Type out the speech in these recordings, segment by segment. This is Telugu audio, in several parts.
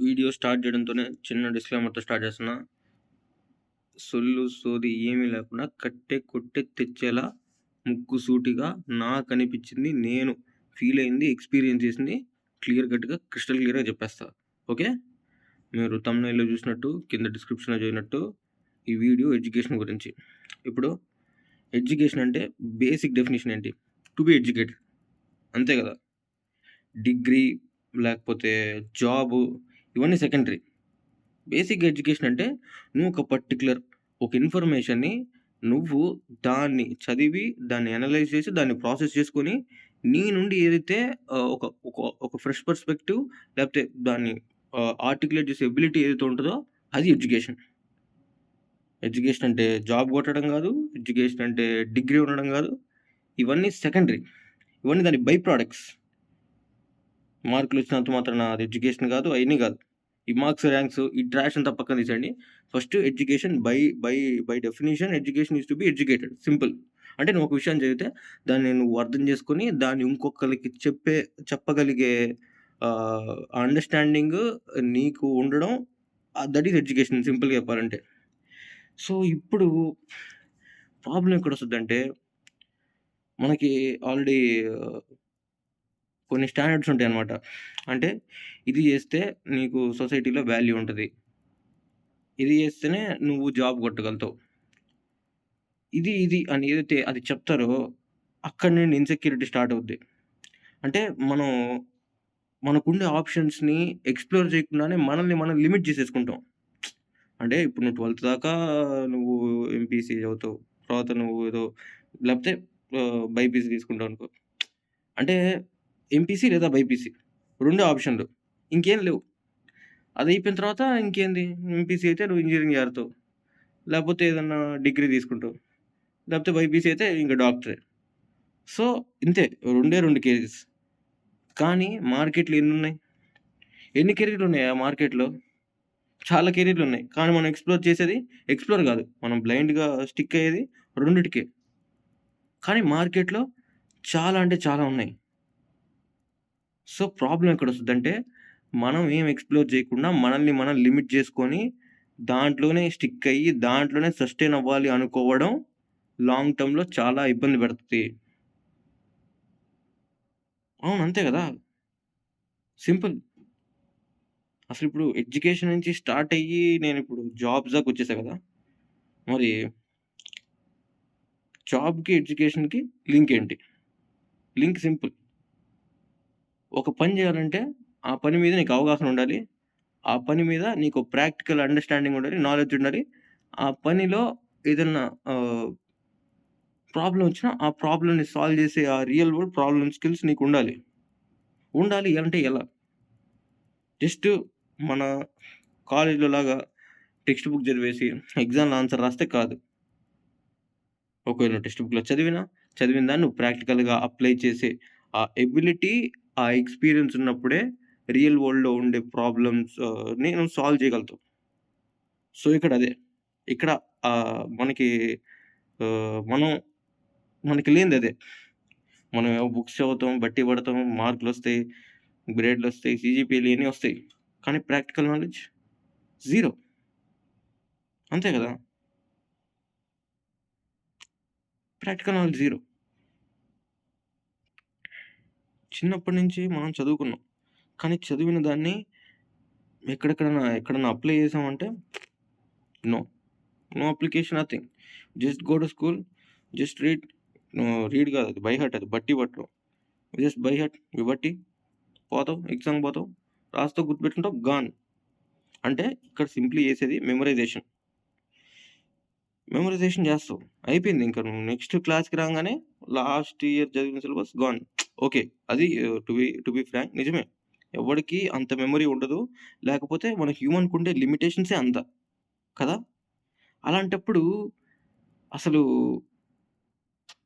వీడియో స్టార్ట్ చేయడంతోనే చిన్న డిస్క్లైమర్‌తో స్టార్ట్ చేస్తున్నా. సొల్లు, సోది ఏమీ లేకుండా కట్టే, కొట్టే, తెచ్చేలా ముక్కుసూటిగా నాకనిపిచ్చింది, నేను ఫీల్ అయింది, ఎక్స్‌పీరియన్స్ చేసింది క్లియర్ కట్‌గా, క్రిస్టల్ క్లియర్‌గా చెప్పేస్తా. ఓకే. మీరు థంబ్‌నెయిల్‌లో చూసినట్టు, కింద డిస్క్రిప్షన్‌లో చదివినట్టు ఈ వీడియో ఎడ్యుకేషన్ గురించి. ఇప్పుడు ఎడ్యుకేషన్ అంటే బేసిక్ డెఫినిషన్ ఏంటి? To be educated. అంతే కదా! డిగ్రీ లేకపోతే జాబు ఇవన్నీ సెకండరీ. బేసిక్ ఎడ్యుకేషన్ అంటే నువ్వు ఒక పర్టిక్యులర్ ఒక ఇన్ఫర్మేషన్‌ని నువ్వు దాన్ని చదివి, దాన్ని అనలైజ్ చేసి, దాన్ని ప్రాసెస్ చేసుకొని, నీ నుండి ఏదైతే ఒక ఒక ఒక ఫ్రెష్ పర్స్పెక్టివ్ లేకపోతే దాన్ని ఆర్టిక్యులేట్ చేసే ఎబిలిటీ ఏదైతే ఉంటదో అది ఎడ్యుకేషన్. ఎడ్యుకేషన్ అంటే జాబ్ కొట్టడం గాదు. ఎడ్యుకేషన్ అంటే డిగ్రీ ఉండడం గాదు. ఇవన్నీ సెకండరీ. ఇవన్నీ దాని బై ప్రొడక్ట్స్. మార్కులొచ్చినంత మాత్రాన అది ఎడ్యుకేషన్ గాదు. అయన్నీ గాదు. ఈ మార్క్స్, ర్యాంక్స్ ఈ ట్రాష్ అంతా పక్కన తీసేయండి. First education by definition education is to be educated. Simple. అంటే నువ్వు ఒక విషయాన్ని చదివితే దాన్ని నువ్వు అర్థం చేసుకొని దాన్ని ఇంకొకళ్ళకి చెప్పగలిగే అండర్‌స్టాండింగ్ నీకు ఉండడం దట్ ఈస్ ఎడ్యుకేషన్ సింపుల్‌గా చెప్పాలంటే. సో, ఇప్పుడు ప్రాబ్లమ్ ఎక్కడొస్తదంటే మనకి ఆల్రెడీ కొన్ని స్టాండర్డ్స్ ఉంటాయన్నమాట. అంటే ఇది చేస్తే నీకు సొసైటీలో వాల్యూ ఉంటది. ఇది చేస్తేనే నువ్వు జాబ్ కొట్టగలుగుతావు. ఇది అని ఏదైతే అది చెప్తారో అక్కడి నుండి ఇన్‌సెక్యూరిటీ స్టార్ట్ అవుద్ది. అంటే మనం మనకుండే ఆప్షన్స్‌ని ఎక్స్‌ప్లోర్ చేయకుండానే మనల్ని మనం లిమిట్ చేసేసుకుంటాం. అంటే ఇప్పుడు నువ్వు 12థ్ దాకా నువ్వు ఎంపీసీ చదువుతావు. తర్వాత నువ్వు ఏదో లేకపోతే బైపీసీ తీసుకుంటావనుకో. అంటే ఎంపీసీ లేదా బైపీసీ రెండే ఆప్షన్‌లు. ఇంకేం లేవు. అదయిపోయిన తర్వాత ఇంకేంది ఎంపీసీ అయితే నువ్వు ఇంజినీరింగ్ చేరతావు. లేకపోతే ఏదన్నా డిగ్రీ తీసుకుంటావు. లేకపోతే బైపీసీ అయితే ఇంక డాక్టరే. సో, ఇంతే రెండే 2 కేసెస్. కానీ మార్కెట్‌లో ఎన్నున్నాయి? ఎన్ని కెరీర్‌లున్నాయి ఆ మార్కెట్‌లో? చాలా కెరీర్‌లున్నాయి. కానీ మనం ఎక్స్‌ప్లోర్ చేసేది ఎక్స్‌ప్లోర్ గాదు. మనం బ్లైండ్‌గా స్టిక్ అయ్యేది రెండిటికే. కానీ మార్కెట్‌లో చాలా అంటే చాలా ఉన్నాయి. సో, ప్రాబ్లమ్ ఎక్కడొస్తదంటే, మనం ఏం ఎక్స్‌ప్లోర్ చేయకుండా మనల్ని మనం లిమిట్ చేసుకొని, దాంట్లోనే స్టిక్ అయ్యి, దాంట్లోనే సస్టైన్ అవ్వాలి అనుకోవడం లాంగ్ టర్మ్‌లో చాలా ఇబ్బంది పెడతది. అవును. అంతే గదా! సింపుల్. అసలిప్పుడు ఎడ్యుకేషన్ నుంచి స్టార్ట్ అయ్యి, నేనిప్పుడు జాబ్స్ దాకొచ్చేసా గదా! మరి జాబ్‌కి, ఎడ్యుకేషన్‌కి లింక్ ఏంటి? Link simple. ఒక పని జేయాలంటే, ఆ పని మీద నీకు అవగాహన ఉండాలి. ఆ పని మీద నీకు ప్రాక్టికల్ అండర్‌స్టాండింగ్ ఉండాలి. నాలెడ్జ్ ఉండాలి. ఆ పనిలో ఏదన్నా ప్రాబ్లమ్ వచ్చినా, ఆ ప్రాబ్లమ్‌ని సాల్వ్ జేసే ఆ రియల్ వరల్డ్ ప్రాబ్లమ్ స్కిల్స్ నీకుండాలి. ఉండాలి అంటే ఎలా? జస్ట్ మన కాలేజ్‌లో లాగా టెక్స్ట్ బుక్ చదివేసి ఎగ్జామ్‌లో ఆన్సర్ రాస్తే కాదు. ఒకవేళ నువ్వు టెక్స్ట్ బుక్‌లో చదివిన దాన్ని నువ్వు ప్రాక్టికల్‌గా అప్లై చేసే ఆ ఎబిలిటీ, ఆ ఎక్స్‌పీరియన్స్ ఉన్నప్పుడే రియల్ వరల్డ్‌లో ఉండే ప్రాబ్లమ్స్‌ని నువ్వు సాల్వ్ చేయగలుగుతావు. సో, ఇక్కడ అదే. ఇక్కడ మనకి మనం మనకి లేనిదదే. మనమేమో బుక్స్ చదువుతాం, బట్టి పడతాం, మార్కులొస్తాయి, గ్రేడ్‌లొస్తాయి, సీజీపీఏలు ఇయన్నీ వస్తాయి. కానీ ప్రాక్టికల్ నాలెడ్జ్ జీరో. అంతే గదా! Practical knowledge zero. చిన్నప్పటి నుంచి మనం చదువుకున్నాం. కానీ చదివిన దాన్ని ఎక్కడన్నా అప్లై చేసామంటే no. No application nothing. Just go to school, just read. Read కాదు అది బై హార్ట్ అది బట్టి పట్టడం. జస్ట్ బై హార్ట్ బట్టి పోతావు, ఎగ్జామ్‌కి పోతావు, రాస్తావు, గుర్తుపెట్టుకుంటావు, గాన్. అంటే ఇక్కడ సింప్లీ చేసేది మెమరైజేషన్. మెమరైజేషన్ చేస్తావు. అయిపోయింది. ఇంక నువ్వు నెక్స్ట్ క్లాస్‌కి రాంగానే లాస్ట్ ఇయర్ చదివిన సిలబస్ గాన్. ఓకే. అది టు బి ఫ్రాంక్ నిజమే. ఎవ్వడికి అంత మెమరీ ఉండదు. లేకపోతే మన హ్యూమన్‌కుండే లిమిటేషన్సే అంత. కదా! అలాంటప్పుడు అసలు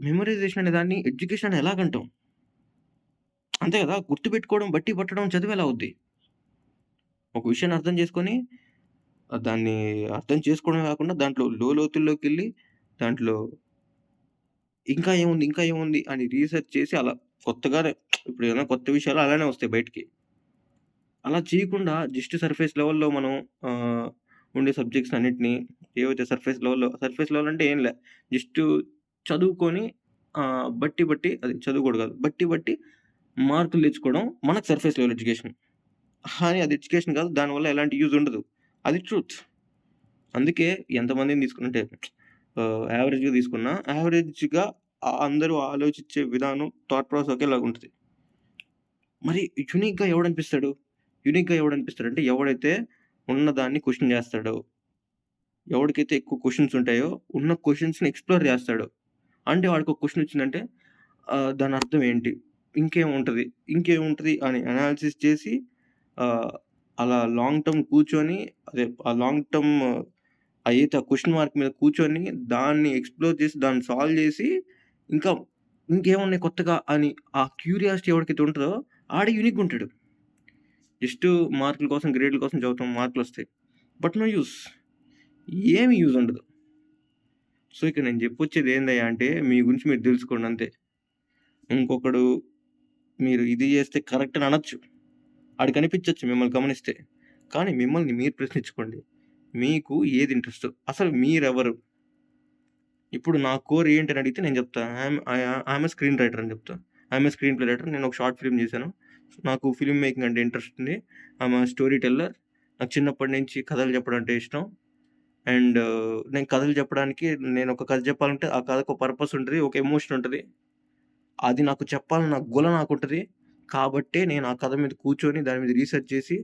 మెమరైజేషన్ అనే దాన్ని ఎడ్యుకేషన్ అని ఎలాగంటాం? అంతే కదా! గుర్తుపెట్టుకోవడం, బట్టి పట్టడం చదివి ఎలా అవుద్ది? ఒక విషయాన్ని అర్థం చేసుకొని దాన్ని అర్థం చేసుకోవడమే కాకుండా దాంట్లో లోతుల్లోకెళ్ళి దాంట్లో ఇంకా ఏముంది అని రీసెర్చ్ చేసి అలా కొత్తగానే ఇప్పుడు ఏదైనా కొత్త విషయాలు అలానే వస్తాయి బయటికి. అలా చేయకుండా జస్ట్ సర్ఫేస్ లెవెల్‌లో మనం ఆహ్, ఉండే సబ్జెక్ట్స్ అన్నిటిని ఏవైతే సర్ఫేస్ లెవెల్ అంటే ఏం లే. జస్ట్ చదువుకొని బట్టి చదువుకోవడం కాదు. బట్టి మార్కులు తెచ్చుకోవడం మనకు సర్ఫేస్ లెవెల్ ఎడ్యుకేషన్. కానీ అది ఎడ్యుకేషన్ కాదు. దానివల్ల ఎలాంటి యూజ్ ఉండదు. అది ట్రూత్. అందుకే ఎంతమందిని తీసుకుంటే యావరేజ్‌గా తీసుకున్నా యావరేజ్‌గా అందరూ ఆలోచించే విధానం, థాట్ ప్రాసెస్ ఒకేలాగుంటది. మరి యూనిక్‌గా ఎవడనిపిస్తాడంటే ఎవడైతే ఉన్నదాన్ని క్వెషన్ చేస్తాడో, ఎవడికైతే ఎక్కువ క్వెషన్స్ ఉంటాయో, ఉన్న క్వెషన్స్‌ని ఎక్స్‌ప్లోర్ చేస్తాడో. అంటే వాడికొక క్వెషన్ వచ్చిందంటే దాని అర్థం ఏంటి? ఇంకేముంటది? ఇంకేముంటది? అని అనాలిసిస్ చేసి ఆహ్, అలా లాంగ్ టర్మ్ కూర్చొని ఆ లాంగ్ టర్మ్ ఏదైతే ఆ క్వెషన్ మార్క్ మీద కూర్చొని దాన్ని ఎక్స్‌ప్లోర్ చేసి, దాన్ని సాల్వ్ చేసి ఇంకా ఇంకేమున్నాయి కొత్తగా అని ఆ క్యూరియాసిటీ ఎవడికైతే ఉంటదో ఆడే యూనిక్‌గుంటాడు. జస్ట్ మార్కుల కోసం, గ్రేడ్‌ల కోసం చదువుతాం. మార్కులొస్తాయి. But no use. ఏమి యూజ్ ఉండదు. సో, ఇక్కడ నేను చెప్పొచ్చేది ఏందయ్యా అంటే, మీ గురించి మీరు తెలుసుకోండి అంతే. ఇంకొకడు మీరు ఇది చేస్తే కరెక్ట్ అని అనొచ్చు. ఆడికనిపించొచ్చు మిమ్మల్ని గమనిస్తే. కానీ మిమ్మల్ని మీరు ప్రశ్నించుకోండి. మీకు ఏది ఇంట్రెస్టో, అసలు మీరెవరు? ఇప్పుడు నా కోర్ ఏంటని అడిగితే నేను చెప్తా. ఐయామ్ ఎ స్క్రీన్ రైటర్ అని చెప్తా. I'm a screen play writer. నేను ఒక షార్ట్ ఫిల్మ్ చేశాను. నాకు ఫిల్మ్ మేకింగ్ అంటే ఇంట్రెస్ట్ ఉంది. I'm a story teller. నాకు చిన్నప్పటి నుంచి కథలు చెప్పడం అంటే ఇష్టం. అండ్ నేను కథలు చెప్పడానికి నేనొక కథ చెప్పాలంటే ఆ కథకు ఒక పర్పస్ ఉంటది. ఒక ఎమోషన్ ఉంటది. అది నాకు చెప్పాలన్న గుల నాకుంటది. కాబట్టే నేను ఆ కథ మీద కూర్చొని దాని మీద రీసెర్చ్ చేసి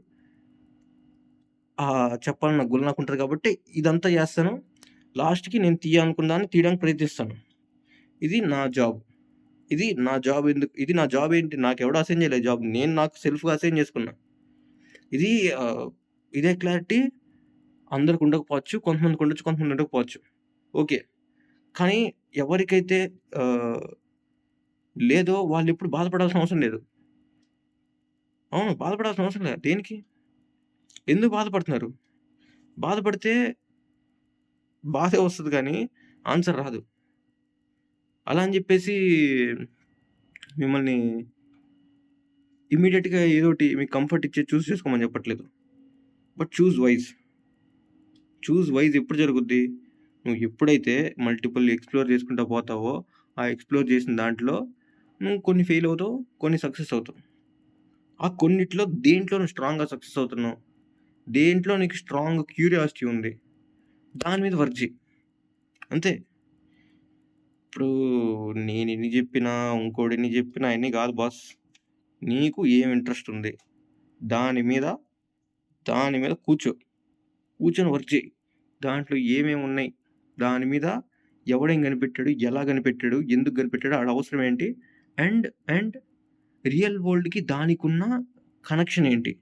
చెప్పాలన్న గుల నాకుంటది కాబట్టి ఇదంతా చేస్తాను. లాస్ట్‌కి నేను తీయాలనుకున్న దాన్ని తీయడానికి ప్రయత్నిస్తాను. ఇది నా జాబ్. ఇది నా జాబ్ ఏంటి? నాకెవడు అసైన్ చేయలేదు జాబ్. నేను నాకు సెల్ఫ్‌గా అసైన్ చేసుకున్నా. ఇది ఆహ్, ఇదే క్లారిటీ అందరికి ఉండకపోవచ్చు. కొంతమందికి ఉండొచ్చు. కొంతమందికి ఉండకపోవచ్చు. ఓకే. కానీ ఎవరికైతే ఆహ్, లేదో వాళ్ళెప్పుడు బాధపడాల్సిన అవసరం లేదు. అవును. బాధపడాల్సిన అవసరం లేదు. దేనికి? ఎందుకు బాధపడుతున్నారు? బాధపడితే బాధే వస్తది గానీ ఆన్సర్ రాదు. అలా అని జెప్పేసి మిమ్మల్ని ఇమ్మీడియేట్‌గా ఏదోటి మీకు కంఫర్ట్ ఇచ్చేది చూస్ చేసుకోమని చెప్పట్లేదు. బట్ చూస్ వైస్ ఎప్పుడు జరుగుద్ది? నువ్వు ఎప్పుడైతే మల్టిపుల్ ఎక్స్‌ప్లోర్ చేసుకుంటా పోతావో, ఆ ఎక్స్‌ప్లోర్ చేసిన దాంట్లో నువ్వు కొన్ని ఫెయిల్ అవుతావు. కొన్ని సక్సెస్ అవుతావు. ఆ కొన్నిట్లో దేంట్లో నువ్వు స్ట్రాంగ్‌గా సక్సెస్ అవుతున్నావు? దేంట్లో నీకు స్ట్రాంగ్ క్యూరియాసిటీ ఉంది? దాని మీద వర్క్ చెయి. అంతే. ఇప్పుడు నేనెన్ని జెప్పినా, ఇంకోడెన్ని జెప్పినా అయన్నీ గాదు బాస్. నీకు ఏం ఇంట్రెస్ట్ ఉంది? దాని మీద, దాని మీద కూర్చో. కూర్చొని వర్క్ చెయి. దాంట్లో ఏమేమున్నాయి? దాని మీద ఎవడేం కనిపెట్టాడు? ఎలా కనిపెట్టాడు? ఎందుకు కనిపెట్టాడు? ఆడి అవసరం ఏంటి? అండ్, అండ్ రియల్ వరల్డ్‌కి దానికున్న కనెక్షన్ ఏంటి?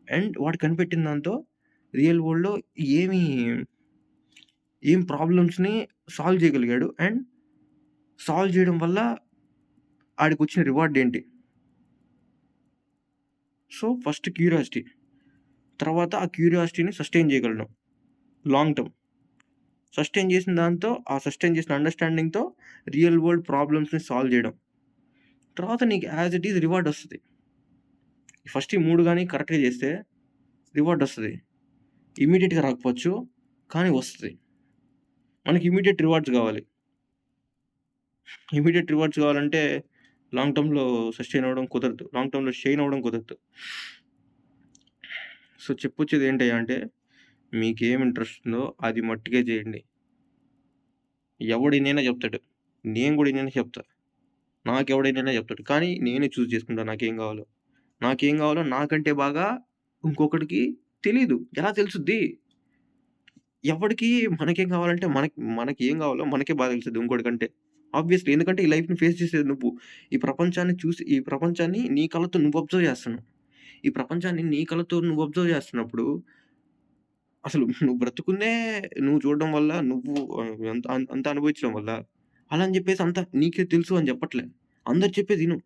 అండ్ వాడు కనిపెట్టిన దాంతో రియల్ వరల్డ్‌లో ఏమి ఏం ప్రాబ్లమ్స్‌ని సాల్వ్ చేయగలిగాడు? అండ్ సాల్వ్ చేయడం వల్ల ఆడికొచ్చిన రివార్డ్ ఏంటి? So, first curiosity. తర్వాత ఆ క్యూరియాసిటీని సస్టెయిన్ చేయగలడం. Long term. సస్టెయిన్ చేసిన అండర్‌స్టాండింగ్‌తో రియల్ వరల్డ్ ప్రాబ్లమ్స్‌ని సాల్వ్ చేయడం. తర్వాత నీకు యాస్ ఇట్ ఈజ్ రివార్డ్ ఒస్తది. ఫస్ట్ ఈ 3 గాని కరెక్ట్‌గా చేస్తే రివార్డ్ ఒస్తది. ఇమ్మీడియేట్‌గా రాకపోవచ్చు. కానీ వస్తది. మనకి ఇమ్మీడియేట్ రివార్డ్స్ గావాలి. ఇమ్మీడియేట్ రివార్డ్స్ కావాలంటే లాంగ్ టర్మ్‌లో సస్టెయిన్ అవ్వడం కుదరదు. లాంగ్ టర్మ్‌లో షైన్ అవ్వడం కుదరదు. సో, చెప్పొచ్చేది ఏంటయ్యా అంటే మీకేం ఇంట్రెస్ట్ ఉందో అది మట్టుకే చేయండి. ఎవడినైనా చెప్తాడు. నేను గూడా ఇననే చెప్తా. నాకెవడైనైనా చెప్తాడు. కానీ నేనే చూజ్ చేసుకుంటా నాకేం గావాలో. నాకేం గావాలో నాకంటే బాగా ఇంకొకడికి తెలీదు. ఎలా తెలుసుద్ది? ఎవడికి మనకేం కావాలంటే మనకేం గావాలో మనకే బాగా తెలుస్తది ఇంకోడికంటే. ఆబ్వియస్‌లీ ఎందుకంటే ఈ లైఫ్‌ని ఫేస్ చేసేది నువ్వు. ఈ ప్రపంచాన్ని నీ కళ్ళతో నువ్వు అబ్జర్వ్ చేస్తున్నావు. ఈ ప్రపంచాన్ని నీ కళ్ళతో నువ్వు అబ్జర్వ్ చేస్తున్నప్పుడు అసలు నువ్వు బ్రతుకుందే నువ్వు చూడడం వల్ల, నువ్వు అంత అనుభవించడం వల్ల. అలా అని జెప్పేసి అంతా నీకే తెలుసు అని చెప్పట్లే. అందరు చెప్పేది ఇను.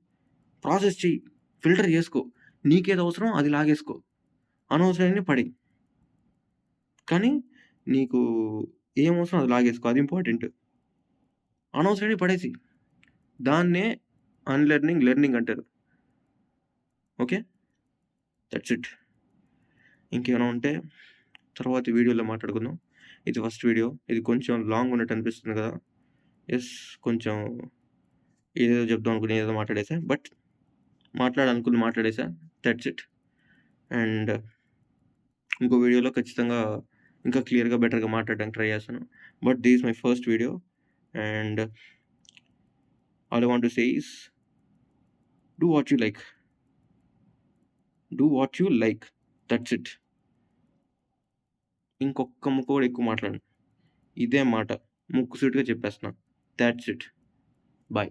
ప్రాసెస్ చెయ్యి. ఫిల్టర్ జేసుకో. నీకేది అవసరమో అది లాగేసుకో. అనవసరమైనవి పడెయి. కానీ నీకు ఏం అవసరమో అది లాగేసుకో. అది ఇంపార్టెంట్. అనవసరమైనవి పడేసేయి. దాన్నే లెర్నింగ్ అంటారు. ఓకే. That's it. ఇంకేమైనా ఉంటే తర్వాతి వీడియోలో మాట్లాడుకుందాం. ఇది ఫస్ట్ వీడియో. ఇది కొంచెం లాంగ్ ఉన్నట్టు అనిపిస్తుంది కదా! యెస్. కొంచెం ఏదేదో చెప్దాం అనుకుని ఏదేదో మాట్లాడేసా. బట్ మాట్లాడాలనుకుంది మాట్లాడేసా. That's it. అండ్ ఇంకో వీడియోలో ఖచ్చితంగా ఇంకా క్లియర్‌గా, బెటర్‌గా మాట్లాడడానికి ట్రై చేస్తాను. But this is my first video and all I want to say is do what you like. Do what you like. That's it. ఇంకొక్క ముక్క కూడా ఎక్కువ మాట్లాడను. ఇదే మాట. ముక్కుసూటిగా చెప్పేస్తున్నా. Thoughts it. బై.